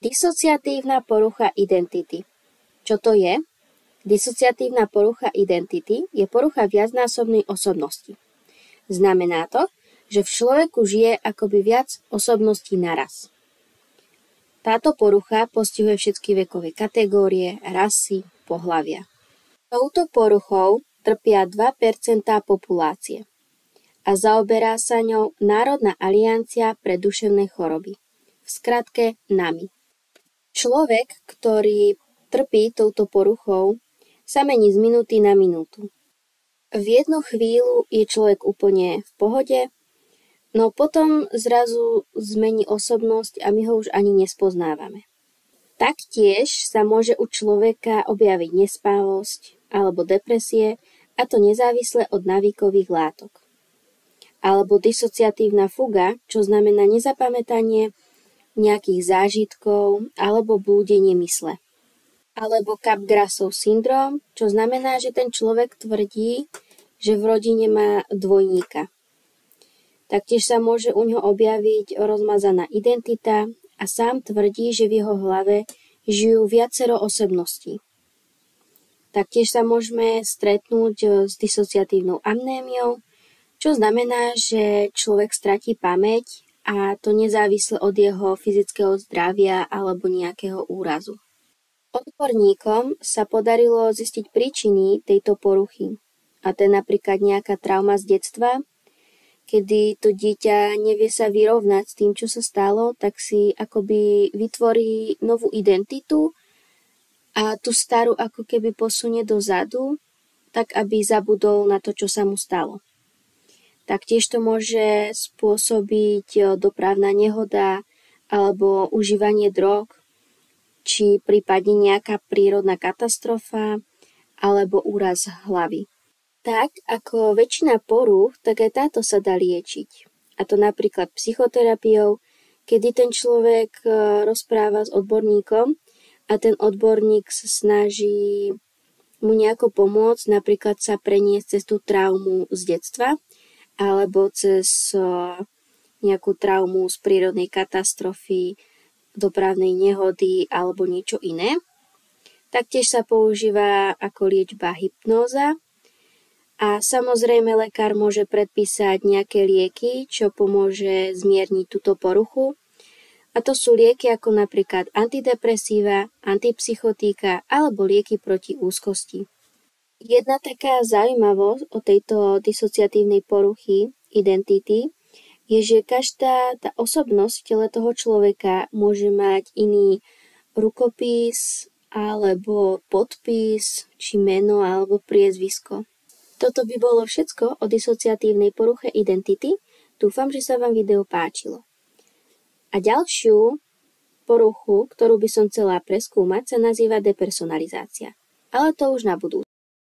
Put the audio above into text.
Disociatívna porucha identity. Čo to je? Disociatívna porucha identity je porucha viacnásobnej osobnosti. Znamená to, že v človeku žije akoby viac osobností naraz. Táto porucha postihuje všetky vekové kategórie, rasy, pohlavia. Touto poruchou trpia 2% populácie a zaoberá sa ňou Národná aliancia pre duševné choroby, v skratke NAMI. Človek, ktorý trpí touto poruchou, sa mení z minúty na minútu. V jednu chvíľu je človek úplne v pohode, no potom zrazu zmení osobnosť a my ho už ani nespoznávame. Taktiež sa môže u človeka objaviť nespávosť alebo depresie, a to nezávisle od návykových látok. Alebo disociatívna fuga, čo znamená nezapamätanie nejakých zážitkov alebo blúdenie mysle. Alebo Capgrassov syndrom, čo znamená, že ten človek tvrdí, že v rodine má dvojníka. Taktiež sa môže u ňoho objaviť rozmazaná identita a sám tvrdí, že v jeho hlave žijú viacero osobností. Taktiež sa môžeme stretnúť s disociatívnou amnémiou, čo znamená, že človek stratí pamäť a to nezávisle od jeho fyzického zdravia alebo nejakého úrazu. Odborníkom sa podarilo zistiť príčiny tejto poruchy. A to je napríklad nejaká trauma z detstva, kedy to dieťa nevie sa vyrovnať s tým, čo sa stalo, tak si akoby vytvorí novú identitu a tú starú ako keby posunie dozadu, tak aby zabudol na to, čo sa mu stalo. Taktiež to môže spôsobiť dopravná nehoda alebo užívanie drog, či prípadne nejaká prírodná katastrofa alebo úraz hlavy. Tak ako väčšina porúch, tak aj táto sa dá liečiť. A to napríklad psychoterapiou, kedy ten človek rozpráva s odborníkom a ten odborník sa snaží mu nejako pomôcť, napríklad sa preniesť cez tú traumu z detstva alebo cez nejakú traumu z prírodnej katastrofy, dopravnej nehody alebo niečo iné. Taktiež sa používa ako liečba hypnóza a samozrejme lekár môže predpísať nejaké lieky, čo pomôže zmierniť túto poruchu. A to sú lieky ako napríklad antidepresíva, antipsychotika alebo lieky proti úzkosti. Jedna taká zaujímavosť o tejto disociatívnej poruchy identity je, že každá tá osobnosť v tele toho človeka môže mať iný rukopis alebo podpis, či meno alebo priezvisko. Toto by bolo všetko o disociatívnej poruche identity. Dúfam, že sa vám video páčilo. A ďalšiu poruchu, ktorú by som chcela preskúmať, sa nazýva depersonalizácia. Ale to už na budúce.